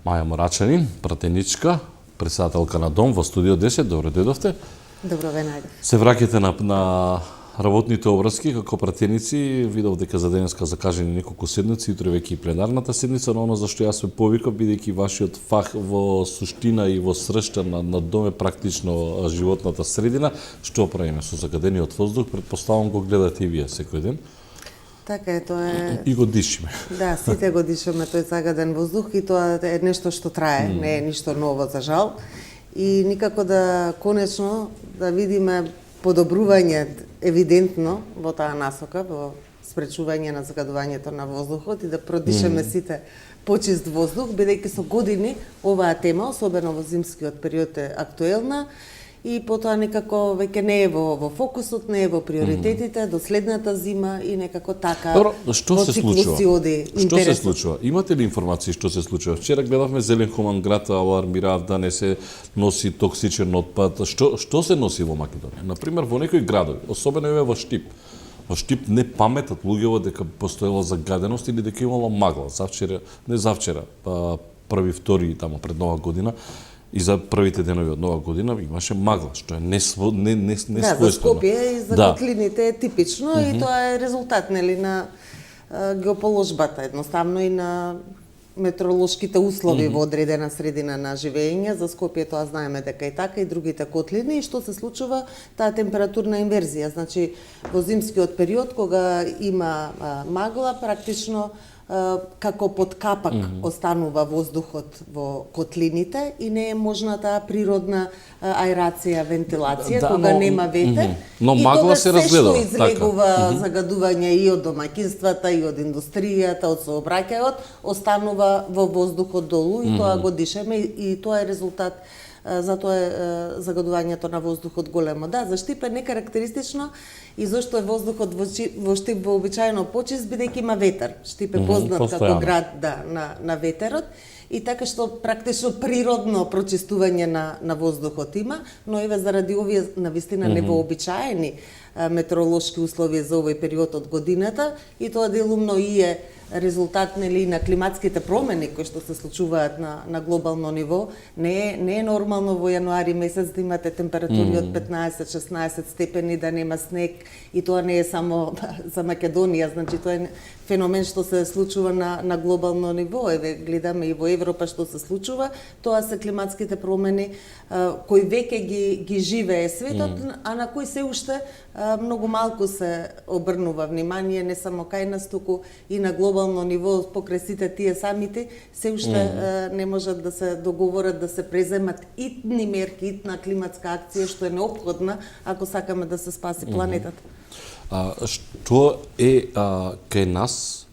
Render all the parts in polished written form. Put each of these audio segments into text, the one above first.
Маја Морачанин, пратеничка, председателка на Дом во студио 10. Добро дојдовте. Добро ве најдов. Се враќате на работните обврски како пратеници. Видов дека за денеска закажени неколку седници, утре веќе и пленарната седница, но оно зашто јас ве повикав, бидејќи вашиот фах во суштина и во сршта на Дом е практично животната средина. Што правиме со загадениот воздух? Претпоставам го гледате и вие секој ден. Така е, тоа е... И го дишиме. Да, сите го дишаме тој загаден воздух и тоа е нешто што трае, не е ништо ново за жал. И никако да конечно да видиме подобрување евидентно во таа насока, во спречување на загадувањето на воздухот и да продишеме сите почист воздух, бидејќи со години оваа тема, особено во зимскиот период, е актуелна и потоа некако веќе не е во фокусот, не е во приоритетите до следната зима и некако така. Добро, што се случува? Што се случува? Имате ли информации што се случува? Вчера гледавме зелен хуман град, алармираат да не се носи токсичен отпад. Што се носи во Македонија? Например, во некои градови, особено еве во Штип. Во Штип не паметат луѓето дека постоела загаденост или дека имало магла. Завчера, први, втори тамо пред Нова година, и за првите денови од Нова година имаше магла, што е несвојствено. Да, за Скопје и за котлините е типично и тоа е резултат на геоположбата, едноставно и на метеоролошките услови во одредена средина на живење. За Скопје тоа знаеме дека и така и другите котлини. И што се случува? Таа температурна инверзија. Значи, во зимскиот период, кога има магла, практично како под капак останува воздухот во котлините и не е можна таа природна аерација, вентилација, кога нема ветер. Но магла се разгледува. И тоа се што излегува загадување и од домаќинствата, и од индустријата, од сообраќајот, останува во воздухот долу и тоа го дишеме и тоа е резултат. Затоа е загадувањето на воздухот големо. Да, за Штип е некарактеристично и зашто е воздухот во Штип вообичаено почист, бидејќи има ветер. Штип е познат како град на ветерот и така што практично природно прочистување на воздухот има, но еве заради овие навистина невообичаени метеоролошки услови за овој период од годината и тоа делумно и е резултат на климатските промени кои што се случуваат на глобално ниво. Не е нормално во јануари месец да имате температури од 15-16 степени, да нема снег и тоа не е само за Македонија, значи тоа е феномен што се случува на глобално ниво. Еве гледаме и во Европа што се случува, тоа се климатските промени кои веќе ги живее светот, а на кои се уште многу малку се обрнува внимание, не само кај нас, туку и на глобално ниво, покрај сите тие самити, се уште не можат да се договорат, да се преземат итни мерки, итна климатска акција, што е неопходна ако сакаме да се спаси планетата. Што е кај нас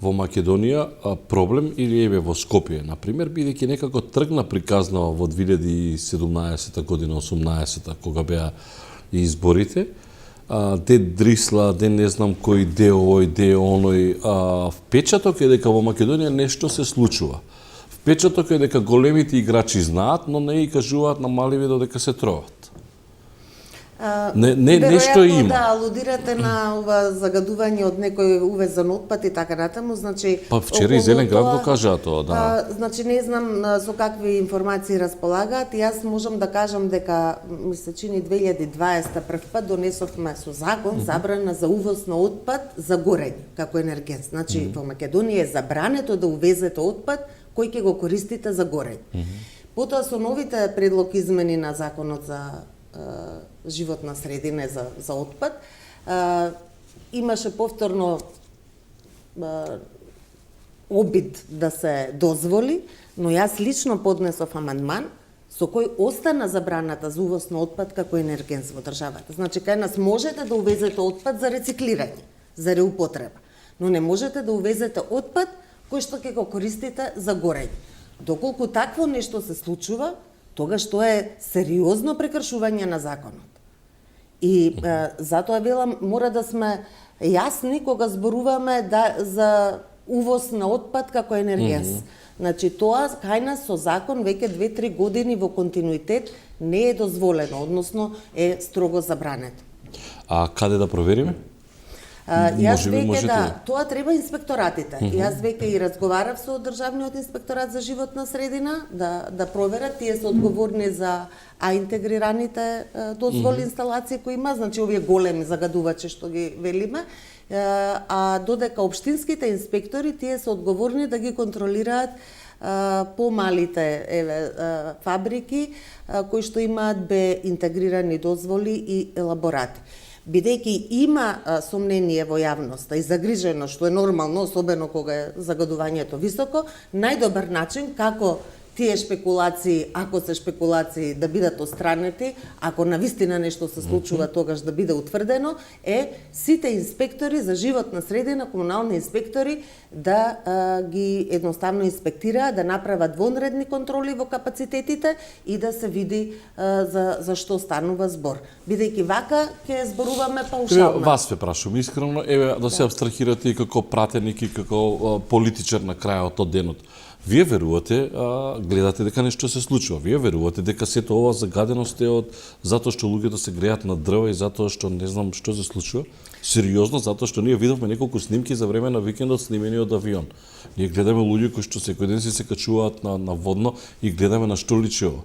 во Македонија проблем или еве во Скопје, например, бидејќи некако тргна приказнава во 2017 година, 18 кога беа изборите, де дрисла, де не знам кој, де овој, де оној, впечаток е дека во Македонија нешто се случува. Впечаток е дека големите играчи знаат, но не и кажуваат на маливи додека се троват. Нешто има. Да, алудирате на ова загадување од некој увезан отпад и така натаму, значи вчера и Зелен град го кажа тоа, да. Значи не знам со какви информации располагаат. Јас можам да кажам дека ми се чини 2020 прв пат донесовме со закон забрана за увоз на отпад за горење како енергент. Значи во Македонија е забрането да увезете отпад кој ќе го користите за горење. Потоа со новите предлог измени на законот за животна средина за отпад, имаше повторно обид да се дозволи, но јас лично поднесов амандман со кој остана забраната за увоз на отпад како енергенс во државата. Значи, кај нас можете да увезете отпад за рециклирање, за реупотреба, но не можете да увезете отпад кој што ќе го користите за горење. Доколку такво нешто се случува, тогаш тоа е сериозно прекршување на законот. И затоа велам, мора да сме јасни кога зборуваме за увоз на отпад како енергенс. Значи, тоа кај нас со закон веќе 2-3 години во континуитет не е дозволено, односно е строго забрането. А каде да провериме? Јас Може би веќе можете. тоа треба инспекторатите. Јас веќе и разговарав со Државниот инспекторат за животна средина да проверат, тие се одговорни за интегрираните дозволи инсталации кои има, значи овие големи загадувачи што ги велиме, а додека општинските инспектори тие се одговорни да ги контролираат помалите фабрики кои што имаат интегрирани дозволи и елаборати. Бидејќи има сомнение во јавноста и загрижено, што е нормално, особено кога е загадувањето високо, најдобар начин како тие шпекулации, ако се шпекулации, да бидат отстранети, ако навистина нешто се случува, тогаш да биде утврдено, е сите инспектори за животна средина, комунални инспектори, да ги едноставно инспектираат, да направат вонредни контроли во капацитетите и да се види за што станува збор. Бидејќи вака ќе зборуваме паушално. Вас ве прашувам искрено, да се абстрахирате и како пратеник и како политичар на крајот од денот. Вие верувате, гледате дека нешто се случува. Вие верувате дека сето ова загаденост е од затоа што луѓето се греат на дрва и затоа што не знам што се случува? Сериозно, затоа што ние видовме неколку снимки за време на викендот снимени од авион. Ние гледаме луѓе кои што секој ден се качуваат на водно и гледаме на што личи ова.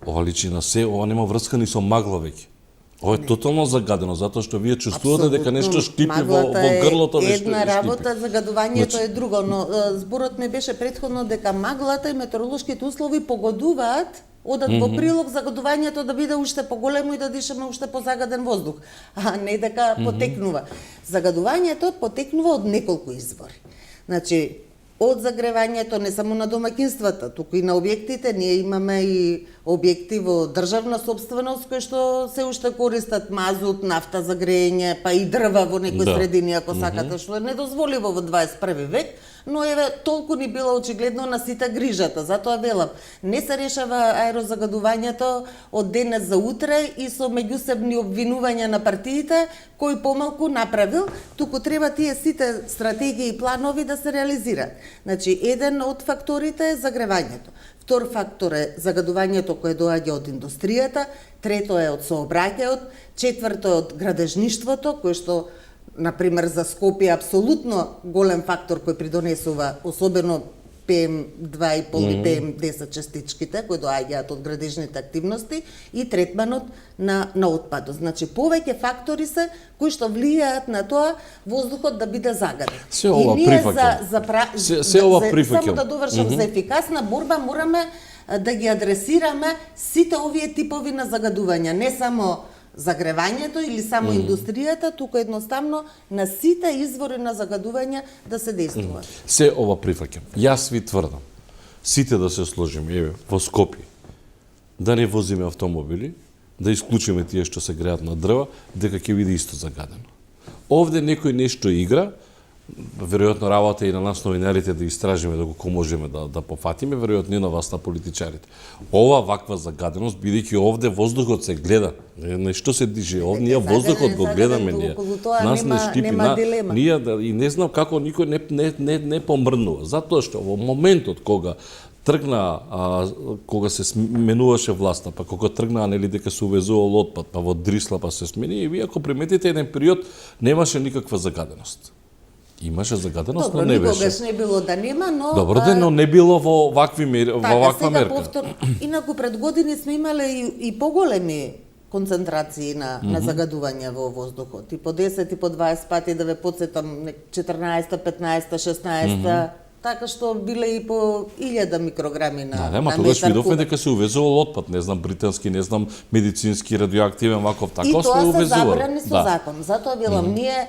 Ова личи на се, ова нема врска ни со магла веќе. Ова е тотално загадено, затоа што вие чувствувате дека нешто штипи во грлото, нешто штипи. Една работа, загадувањето е друго, но зборот ми беше претходно дека маглата и метеоролошките услови погодуваат, одат во прилог загадувањето да биде уште поголемо и да дишаме уште позагаден воздух, а не дека потекнува. Загадувањето потекнува од неколку извори. Значи, од загревањето не само на домаќинствата, туку и на објектите. Ние имаме и објекти во државна собственост кои што се уште користат мазут, нафта за грејење, па и дрва во некои средини ако сакате, што е недозволиво во 21 век, но еве толку ни била очигледно на сите грижата. Затоа велам, не се решава аерозагадувањето од денес за утре и со меѓусебни обвинувања на партиите кој помалку направил, туку треба тие сите стратегии и планови да се реализираат. Значи, еден од факторите е загревањето. Втор фактор е загадувањето кое доаѓа од индустријата, трето е од сообраќајот, четврто е од градежништвото, кое што например за Скопје апсолутно голем фактор кој придонесува, особено PM2,5 и PM10 частичките кои доаѓаат од градежните активности и третманот на отпадот. Значи повеќе фактори се кои што влијаат на тоа воздухот да биде загаден. Се ова прифаќам. Се ова прифаќам. Само да довршам, за ефикасна борба мораме да ги адресираме сите овие типови на загадувања, не само загревањето или само индустријата, туку едноставно на сите извори на загадувања да се действува. Се ова прифаќам. Јас ви тврдам, сите да се сложиме еве во Скопје, да не возиме автомобили, да исклучиме тие што се греат на дрва, дека ќе биде исто загадено. Овде некој нешто игра, веројатно работа и на нас новинарите да истражиме доколку можеме да пофатиме, веројатно и на вас на политичарите. Ова ваква загаденост, бидејќи овде воздухот се гледа, нешто се диже, ние воздухот го гледаме ние. Нас не штипи, ние и не знам како никој не помрнува, затоа што во моментот кога тргна, кога се сменуваше власта, па кога тргна, нели, дека се увезувал отпад, па во Дрисла па се смени, и вие ако приметите еден период немаше никаква загаденост. Имаше загаденост, но не беше. Добро, никогаш не било да нема, но... Добро, но не било во ваква мерка. Повтор, инаку пред години сме имале и поголеми концентрации на загадување во воздухот. И по 10, и по 20 пати, да ве подсетам, 14, 15, 16, така што биле и по 1000 микрограми на метар. Да, тогаш видовме дека се увезувал отпад, не знам британски, не знам медицински, радиоактивен, ваков, така сме увезували. И тоа се забрани со закон. Затоа велам, ние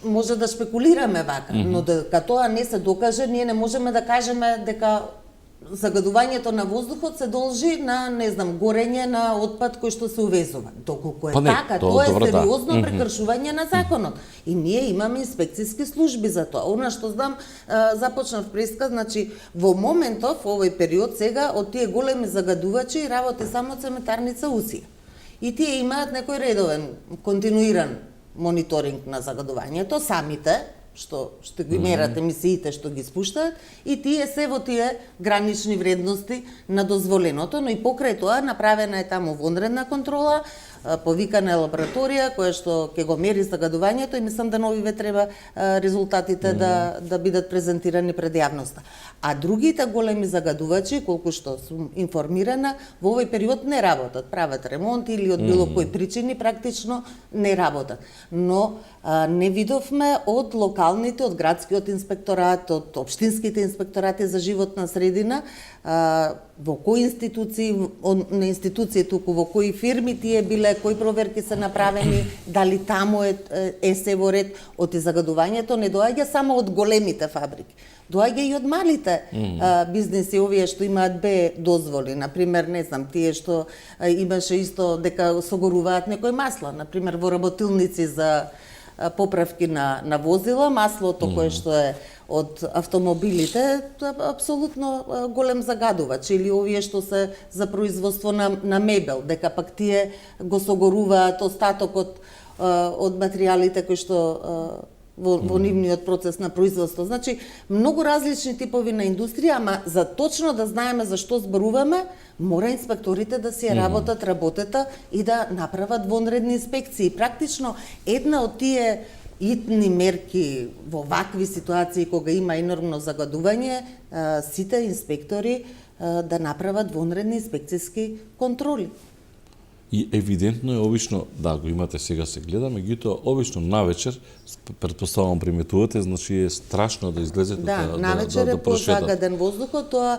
може да спекулираме вака, но дека тоа не се докаже, ние не можеме да кажеме дека загадувањето на воздухот се должи на, не знам, горење на отпад кој што се увезува. Доколку е така, тоа е сериозно прекршување на законот. И ние имаме инспекциски служби за тоа. Она што знам, започнав преска, значи во моментов, овој период сега, од тие големи загадувачи работи само цементарница Усија. И тие имаат некој редовен, континуиран мониторинг на загадувањето, самите, што ги мерат емисиите што ги спуштаат, и тие се во тие гранични вредности на дозволеното, но и покрај тоа направена е таму вонредна контрола, повикана лабораторија која што ќе го мери загадувањето и мислам да на овие треба резултатите да бидат презентирани пред јавноста. А другите големи загадувачи, колку што сум информирана, во овој период не работат, прават ремонт или од било кои причини практично не работат. Но не видовме од локалните, од градскиот инспекторат, од општинските инспекторати за животна средина, во кои институции, на институции туку, во кои фирми тие биле, кои проверки се направени, дали таму е се во ред, од загадувањето не доаѓа само од големите фабрики. Доаѓа и од малите бизнеси, овие што имаат Б дозволи, например, не знам, тие што имаше исто дека согоруваат некој масла, например, во работилници за поправки на возила, маслото кое што е од автомобилите, тоа е апсолутно голем загадувач, или овие што се за производство на мебел, дека пак тие го согоруваат остатокот од материјалите кои што во нивниот процес на производство. Значи, многу различни типови на индустрија, ама за точно да знаеме за што зборуваме, мора инспекторите да си работат работата и да направат вонредни инспекции. Практично, една од тие итни мерки во вакви ситуации кога има енормно загадување, сите инспектори да направат вонредни инспекцијски контроли. И евидентно е обично, да, го имате сега се гледа, меѓутоа обично навечер, претпоставувам приметувате, значи е страшно да излезете да навечер е позагаден воздухот, тоа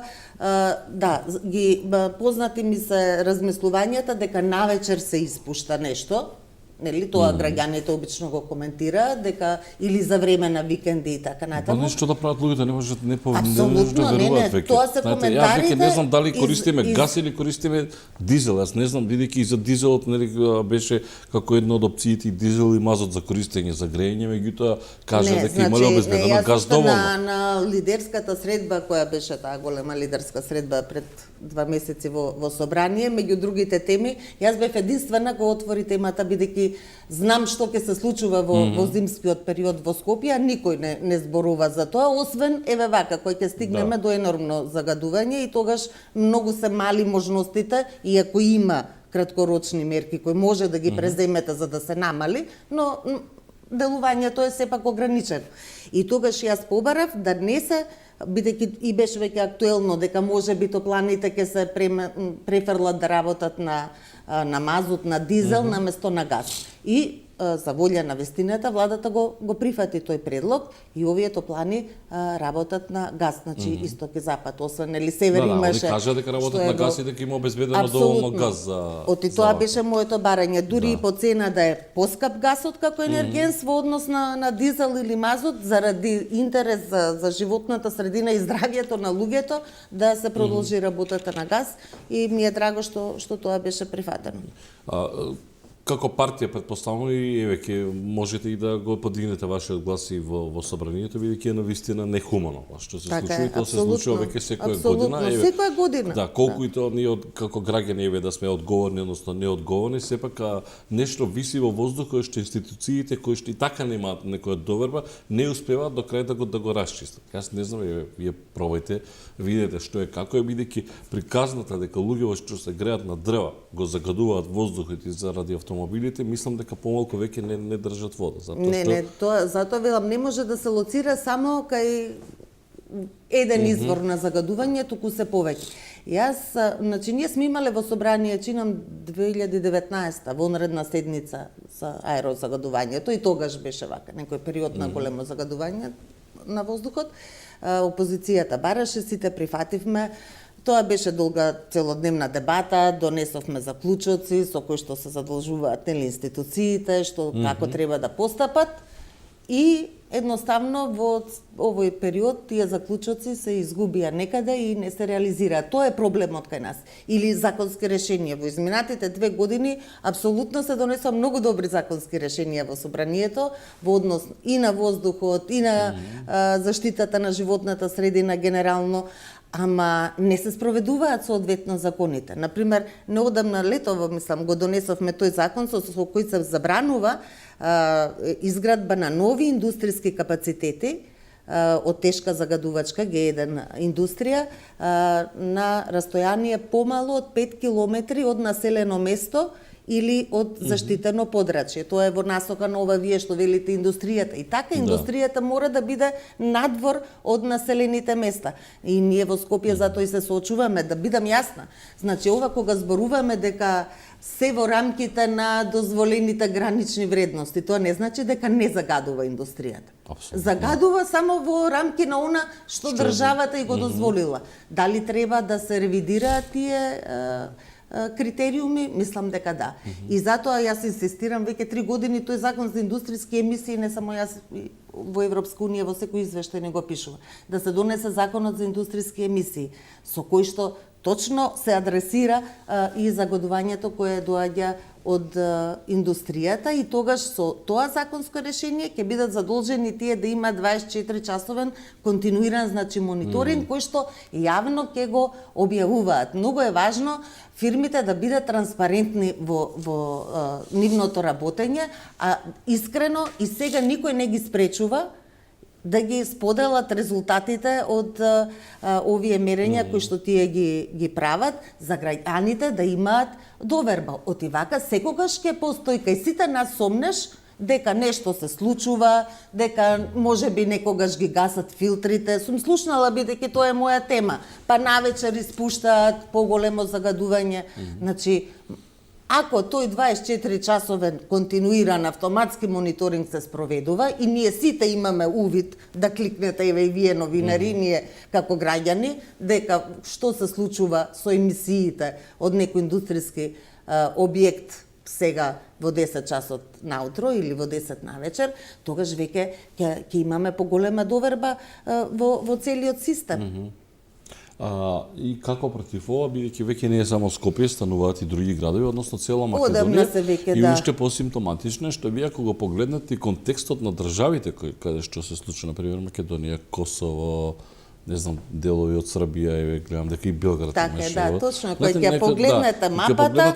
да, ги познати ми се размислувањата дека навечер се испушта нешто, нели, тоа граѓаните обично го коментираат, дека или за време на викенди и така натаму. Па нешто да прават луѓето, не можат да Апсолутно, веруваат веќе. Тоа се коментарите. Јас веќе не знам дали користиме газ или користиме дизел. Јас не знам, бидејќи и за дизелот нели беше како една од опциите и дизел и мазот за користење за грејење, меѓутоа кажа дека имале обезбедено газ доволно. На лидерската средба која беше таа голема лидерска средба пред 2 месеци во собрание, меѓу другите теми, јас бев единствена која отвори темата бидејќи знам што ќе се случува во зимскиот период во Скопје, никој не зборува за тоа, освен еве вака кој ќе стигнеме до енормно загадување и тогаш многу се мали можностите, иако има краткорочни мерки кои може да ги преземете за да се намали, но делувањето е сепак ограничено. И тогаш јас побарав да не се, бидејќи и беше веќе актуелно дека можеби топланите ќе се префрлат да работат на мазут, на дизел, наместо на газ. И за волја на вестината, владата го прифати тој предлог и овие топлани работат на газ, значи исток и запад, освен нели север имаше. Да, кажа дека работат на газ и дека има обезбедено доволно газ за. Оти тоа беше моето барање, дури и по цена да е поскап газот како енергенс во однос на дизел или мазот, заради интерес за животната средина и здравјето на луѓето, да се продолжи работата на газ и ми е драго што тоа беше прифатено. Како партија, претпоставувам и еве ќе можете и да го подигнете вашиот глас и во собранието, бидејќи е навистина нехумано. Што се случува и тоа се случува веќе секоја година. Секоја година. Да, колку и тоа ние како граѓани еве да сме одговорни, односно неодговорни, сепак нешто виси во воздухот што институциите кои што и така немаат некоја доверба, не успеваат до крај да го расчистат. Јас не знам, еве вие пробајте, видете што е како е, бидејќи приказната дека луѓе што се греат на дрва го загадуваат воздухот и заради автомобилите, мислам дека помалку веќе не држат вода. Затоа велам, не може да се лоцира само кај еден извор на загадување, туку се повеќе. Јас, значи, ние сме имале во собрание, чинам 2019 вонредна седница за аерозагадувањето и тогаш беше вака, некој период на големо загадување на воздухот. Опозицијата бараше, сите прифативме. Тоа беше долга целодневна дебата, донесовме заклучоци со кои што се задолжуваат институциите, што како треба да постапат и едноставно во овој период тие заклучоци се изгубија некаде и не се реализираат. Тоа е проблемот кај нас. Или законски решенија. Во изминатите 2 години апсолутно се донесоа многу добри законски решенија во собранието во однос и на воздухот, и на заштитата на животната средина генерално, ама не се спроведуваат соодветно законите. Например, неодамна летово, мислам, го донесовме тој закон со кој се забранува изградба на нови индустријски капацитети од тешка загадувачка Г1 индустрија на растојание помало од 5 километри од населено место или од заштитено подрачје. Тоа е во насока на ова вие што велите индустријата. И така индустријата мора да биде надвор од населените места. И ние во Скопје затоа и се соочуваме, да бидам јасна. Значи ова кога зборуваме дека се во рамките на дозволените гранични вредности, тоа не значи дека не загадува индустријата. Апсолютно. Загадува само во рамки на она што државата и го дозволила. Дали треба да се ревидираат тие критериуми? Мислам дека да. И затоа јас инсистирам веќе 3 години тој закон за индустријски емисии, не само јас, во Европска унија во секој извештај не го пишува, да се донесе законот за индустријски емисии, со кој што точно се адресира и загадувањето кое доаѓа од индустријата, и тогаш со тоа законско решение ќе бидат задолжени тие да има 24 часовен континуиран, значи, мониторинг, кој што јавно ќе го објавуваат. Многу е важно фирмите да бидат транспарентни во нивното работење, а искрено и сега никој не ги спречува да ги споделат резултатите од овие мерења кои што тие ги прават, за граѓаните да имаат доверба. Отивака секогаш ќе постои кај сите нас сомнеш дека нешто се случува, дека можеби некогаш ги гасат филтрите. Сум слушнала, бидејќи тоа е моја тема, па навечер испуштаат поголемо загадување. Значи, ако тој 24 часовен континуиран автоматски мониторинг се спроведува и ние сите имаме увид да кликнете, еве и вие новинари, ние како граѓани, дека што се случува со емисиите од некој индустријски објект сега во 10 часот наутро или во 10 навечер, тогаш веќе ќе имаме поголема доверба во целиот систем. И како против ова, бидејќи веќе не е само Скопје, стануваат и други градови, односно цела Македонија, и уште посимптоматично е што вие ако го погледнете и контекстот на државите каде што се случува, например Македонија, Косово, не знам, делови од Србија, еве гледам дека и Белград така имаше. Така, да, точно. Кога ќе погледнете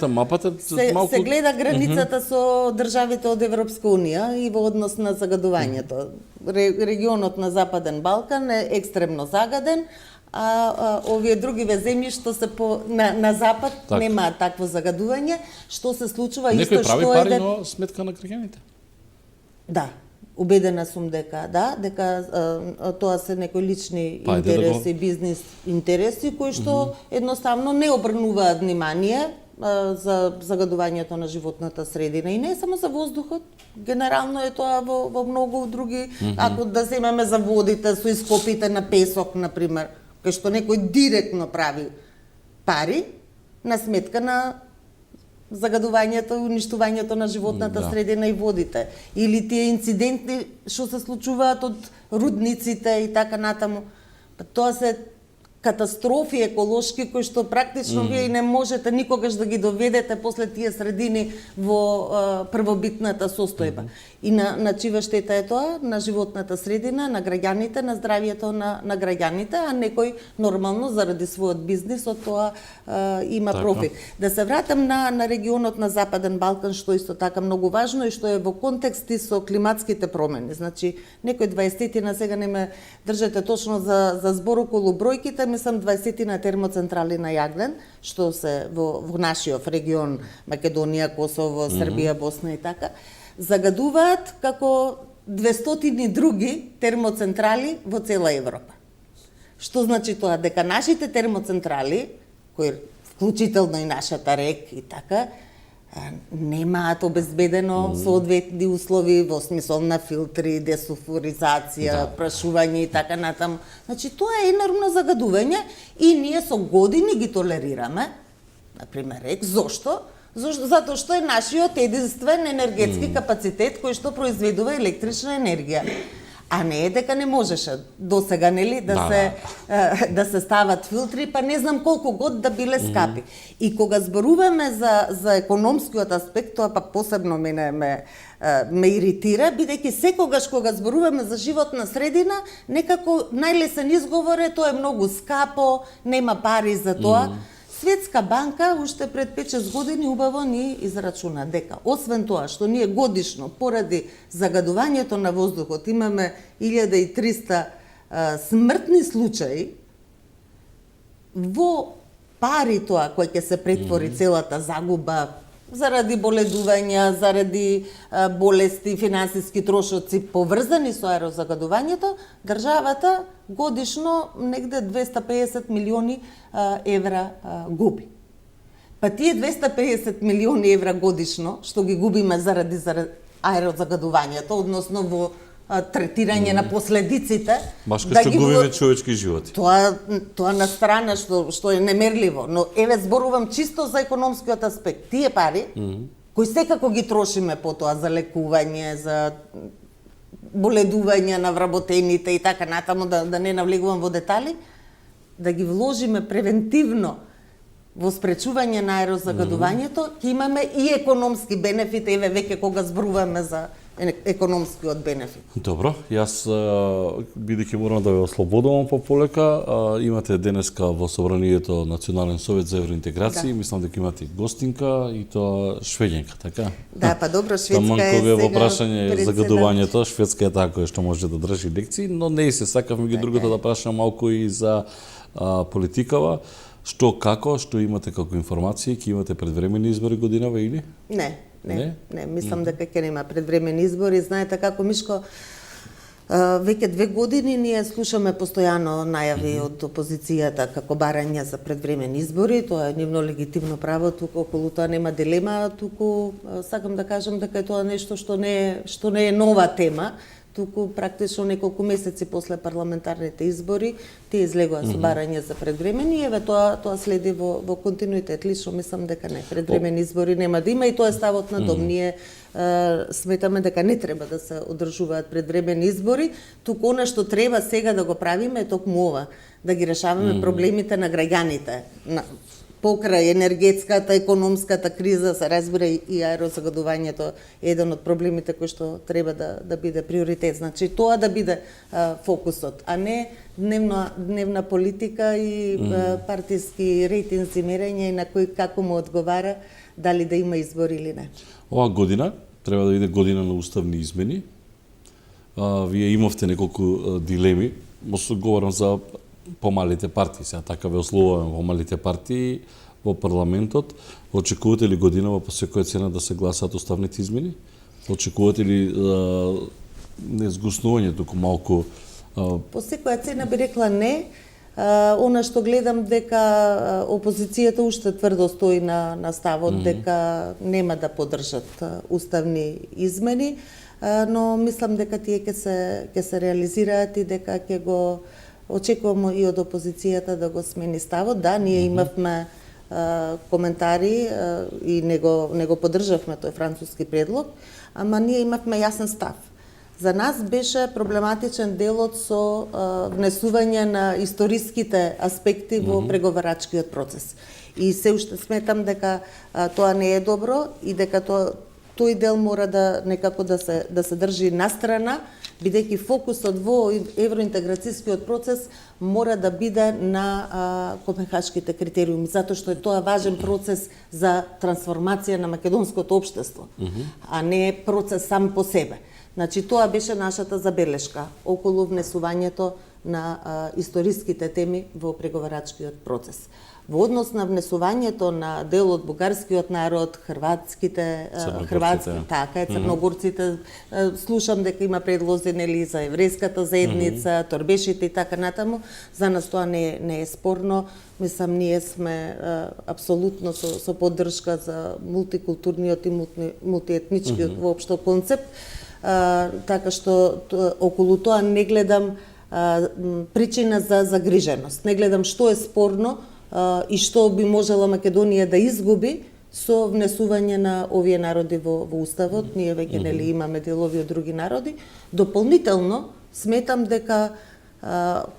мапата, се гледа границата со државите од Европска унија и во однос на загадувањето. Регионот на Западен Балкан е екстремно загаден, а овие другиве земји што се на запад немаат такво загадување. Што се случува некој исто што прави пари, но сметка на граѓаните. Да, убедена сум дека тоа се некои лични интереси, бизнис интереси кои што едноставно не обрнуваат внимание за загадувањето на животната средина, и не само за воздухот, генерално е тоа во многу други, ако да земеме за водите со ископите на песок например, кај што некој директно прави пари на сметка на загадувањето и уништувањето на животната средина и водите. Или тие инциденти што се случуваат од рудниците и така натаму. Тоа се катастрофи еколошки кои што практично вие и не можете никогаш да ги доведете после тие средини во првобитната состојба. И на чива штета е тоа? На животната средина, на граѓаните, на здравието на граѓаните, а некој нормално заради својот бизнис од тоа има профит. Да се вратам на регионот на Западен Балкан, што исто така многу важно и што е во контексти со климатските промени. Значи, некој 20-тина, сега не ме држете точно за збор околу бројките, мислам 20-тина термоцентрали на јаглен, што се во нашиот регион, Македонија, Косово, Србија, Босна и така, загадуваат како 200 други термоцентрали во цела Европа. Што значи тоа? Дека нашите термоцентрали, кои вклучително и нашата РЕК и така, немаат обезбедено соодветни услови во смисол на филтри, десулфуризација, прашување и така натаму. Значи тоа е енормно загадување и ние со години ги толерираме, например РЕК. Зошто? Затоа што е нашиот единствен енергетски капацитет кој што произведува електрична енергија. А не е дека не можеше досега, нели, да се стават филтри, па не знам колку год да биле скапи. И кога зборуваме за економскиот аспект, тоа па посебно ме иритира, бидејќи секогаш кога зборуваме за животна средина, некако најлесен изговор е тоа е многу скапо, нема пари за тоа. Светска банка уште пред 5-6 години убаво ни израчуна дека освен тоа што ние годишно поради загадувањето на воздухот имаме 1300 смртни случаи, во пари тоа кој ќе се претвори целата загуба заради боледувања, заради болести, финансиски трошоци поврзани со аерозагадувањето, државата годишно негде 250 милиони евра губи. Па тие 250 милиони евра годишно, што ги губиме заради аерозагадувањето, односно во третирање на последиците, Баш кај што губиме човечки животи. Тоа на страна што е немерливо, но еве зборувам чисто за економскиот аспект. Тие пари кои секако ги трошиме по тоа за лекување, за боледување на вработените и така натаму, да не навлегувам во детали, да ги вложиме превентивно во спречување на аерозагадувањето, ќе имаме и економски бенефит, еве веќе кога зборуваме за економскиот бенефит. Добро, јас бидејќи морам да ве ослободувам полека, имате денеска во собранието Национален совет за евроинтеграција, мислам дека имате гостинка и тоа шведјанка, така? Да, па добро, Шведска Таман е кога во сега прашање загадувањето, Шведска е такој што може да држи лекции, но не и се сакав меѓу другото да прашам малку и за политикава. Што како, што имате како информации, ќе имате предвремени избори годинава или? Не, мислам дека ќе нема предвремени избори. Знаете како, Мишко, веќе 2 години ние слушаме постојано најави од опозицијата како барања за предвремени избори. Тоа е нивно легитимно право, туку околу тоа нема дилема, туку сакам да кажам дека е тоа нешто што не е нова тема, туку практично неколку месеци после парламентарните избори тие излегоа со барање за предвремени и еве тоа следи во континуитет. Лично мислам дека не, предвремени избори нема да има и тоа е ставот на Дом. Ние сметаме дека не треба да се одржуваат предвремени избори, туку она што треба сега да го правиме е токму ова, да ги решаваме проблемите на граѓаните. Покрај енергетската, економската криза, се разбира и аерозагадувањето е еден од проблемите кои што треба да биде приоритет. Значи тоа да биде фокусот, а не дневна политика и партиски рейтинзи мерење и на кој како му одговара дали да има избори или не. Ова година треба да биде година на уставни измени. Вие имавте неколку дилеми, говорам за помалите партии, сега така ве ословуваме помалите партии во парламентот. Очекувате ли годинава по секоја цена да се гласаат уставните измени? Очекувате ли не згуснување, туку малку... По секоја цена би рекла не. Она што гледам дека опозицијата уште тврдо стои на ставот дека нема да поддржат уставни измени, но мислам дека тие ќе се реализираат и дека ќе го очекуваме и од опозицијата да го смени ставот. Да, ние имавме коментари и не го поддржавме тој француски предлог, ама ние имавме јасен став. За нас беше проблематичен делот со внесување на историските аспекти во преговарачкиот процес. И се уште сметам дека тоа не е добро и дека тој дел мора да некако да се држи настрана, бидејќи фокусот во евроинтеграцијскиот процес мора да биде на копенхашките критериуми, затоа што е тоа важен процес за трансформација на македонското општество, а не процес сам по себе. Значи, тоа беше нашата забелешка околу внесувањето на историските теми во преговарачкиот процес. Во однос на внесувањето на дел од бугарскиот народ, црногорците, слушам дека има предлози нели за еврејската заедница, торбешите и така натаму, за нас тоа не е спорно. Мислам, ние сме апсолутно со поддршка за мултикултурниот и мултиетничкиот воопшто концепт, така што околу тоа не гледам причина за загриженост. Не гледам што е спорно и што би можела Македонија да изгуби со внесување на овие народи во уставот. Ние веќе нели имаме делови од други народи. Дополнително сметам дека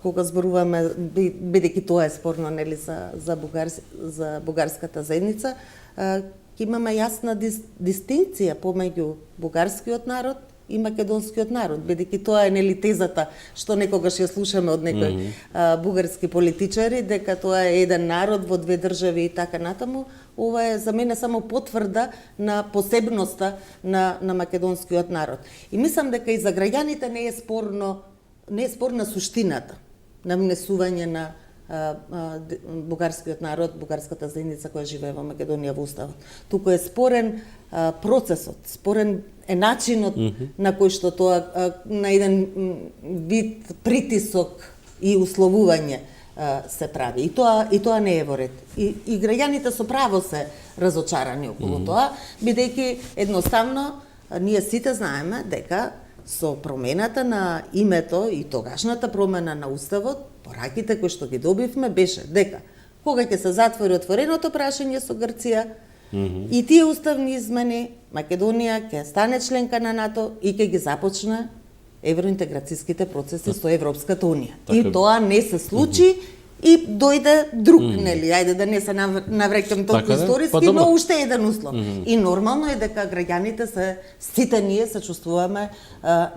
кога зборуваме, бидејќи тоа е спорно нели за бугарската заедница, ќе имаме јасна дистинција помеѓу бугарскиот народ и македонскиот народ, бидејќи тоа е нели тезата што некогаш ја слушаме од некои бугарски политичари, дека тоа е еден народ во две држави и така натаму. Ова е за мене само потврда на посебноста на македонскиот народ. И мислам дека и за граѓаните не е спорна суштината на внесување на бугарскиот народ, бугарската заедница која живее во Македонија во уставот. Туку е спорен процесот, спорен е начинот на кој што тоа на еден вид притисок и условување се прави. И тоа не е во ред. И граѓаните со право се разочарани околу тоа, бидејќи едноставно ние сите знаеме дека со промената на името и тогашната промена на уставот, пораките кои што ги добивме беше дека кога ќе се затвори отвореното прашање со Грција и тие уставни измени, Македонија ќе стане членка на НАТО и ќе ги започне евроинтеграцијските процеси со Европската унија. И тоа не се случи и дојде друг, нели, ајде да не се навреќам толку историски, но уште еден услов. И нормално е дека граѓаните сите ние се чувствуваме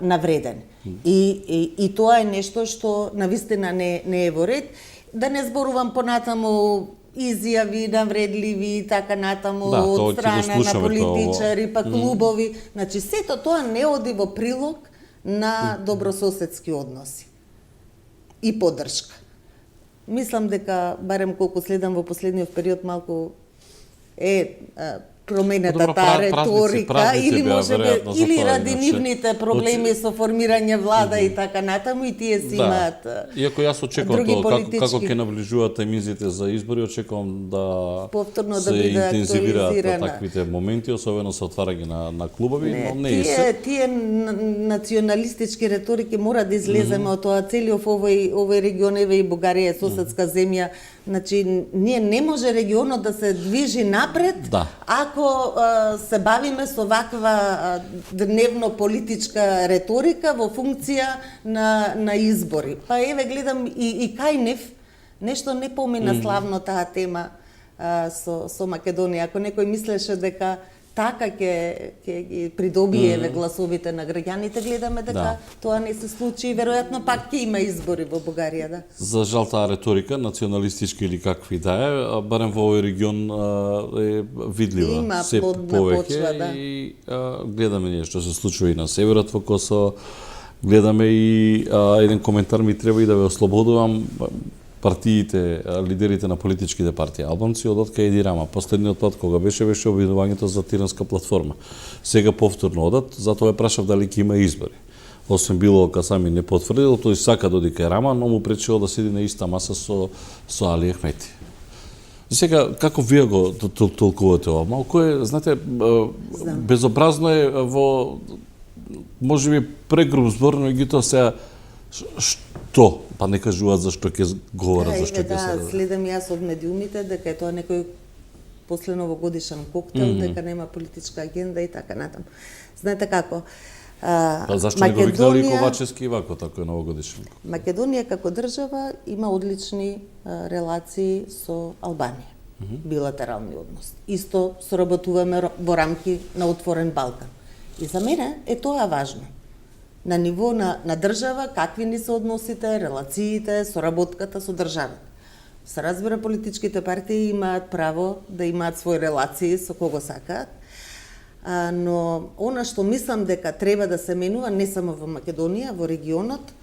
навредени. И тоа е нешто што навистина не е во ред. Да не зборувам понатаму изјави навредливи и така натаму од страна на политичари, па клубови. Значи сето тоа не оди во прилог на добрососедски односи и поддршка. Мислам дека, барем колку следам во последниот период, малку е променета таа реторика или можеби или ради нивните проблеми со формирање влада и така натаму и тие си имаат иако јас очекувам тоа како ќе наближуваат емисиите за избори, очекувам да повторно се интензивираат таквите моменти, особено со отварање на клубови, но не и се. Тие националистички реторики мора да излеземе од тоа. Целиот овој регион, еве и Бугарија е соседска земја. Значи, ние не може регионот да се движи напред ако се бавиме со ваква дневно политичка реторика во функција на избори. Па еве гледам и кај нив нешто не помина славно таа тема со Македонија. Ако некој мислеше дека така ќе ги придобие гласовите на граѓаните, гледаме дека тоа не се случи и веројатно пак ќе има избори во Бугарија, да. За жал таа реторика, националистички или какви да е, барем во овој регион е видлива. Има се повеќе и гледаме ние што се случува и на северот во Косово. Гледаме и еден коментар ми треба и да ве ослободувам. Партиите, лидерите на политичките партии албанци одат кај Еди Рама. Последниот пат кога беше обвинувањето за тиранска платформа. Сега повторно одат, затоа ја прашав дали ќе има избори. Освен Било Касами не потврдил, тој сака да оди кај Рама, но му пречило да седи на иста маса со Али Ахмети. Сега, како вие го толкувате ова? Малку е, знаете, безобразно е во можеби прегруб збор, но ги тоа сега што? Па не кажуваат за што ќе говорат, за што ќе се... Да, следам јас од медиумите дека е тоа некој после новогодишен коктел, дека нема политичка агенда и така натаму. Знаете како? Па зашто не го викнали Ковачевски и вако, тако е новогодишен? Македонија како држава има одлични релации со Албанија. Билатерални односи. Исто соработуваме во рамки на отворен Балкан. И за мене е тоа важно. На ниво на држава, какви ни се односите, релациите, соработката со државата. Се разбира, политичките партии имаат право да имаат своји релации со кого сакаат, но она што мислам дека треба да се менува не само во Македонија, во регионот,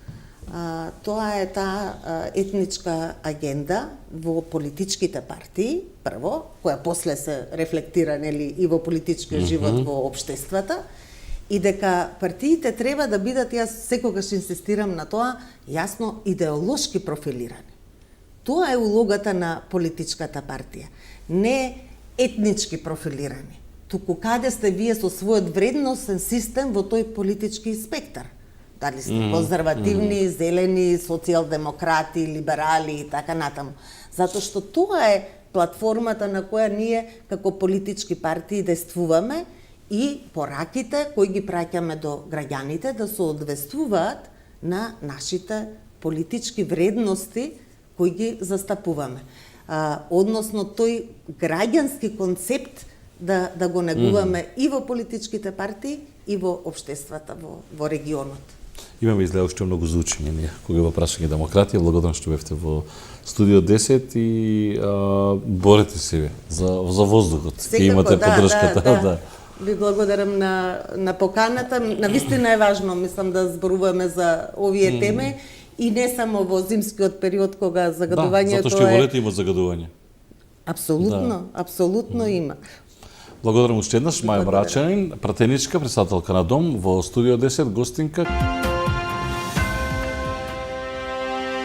тоа е таа етничка агенда во политичките партии, прво, која после се рефлектира нели и во политичкиот живот во општествата, и дека партиите треба да бидат, јас секогаш инсистирам на тоа, јасно идеолошки профилирани. Тоа е улогата на политичката партија. Не етнички профилирани. Туку каде сте вие со својот вредносен систем во тој политички спектар. Дали сте конзервативни, зелени, социјалдемократи, либерали и така натаму. Затоа што тоа е платформата на која ние како политички партии действуваме и пораките кои ги праќаме до граѓаните да се одвестуваат на нашите политички вредности кои ги застапуваме. Односно тој граѓански концепт да го негуваме и во политичките партии и во општествата во регионот. Имаме изгледа уште многу звучење ние кога во прашање демократија. Благодарам што бевте во студио 10 и борете се за воздухот. Ќе имате поддршката. Да. Ви благодарам на поканата. Навистина е важно, мислам, да зборуваме за овие теми И не само во зимскиот период кога загадувањето затоа што водите има загадување. Апсолутно има. Благодарам уште еднаш Маја Брачанин, пратеничка, председателка на Дом, во студио 10 гостинка.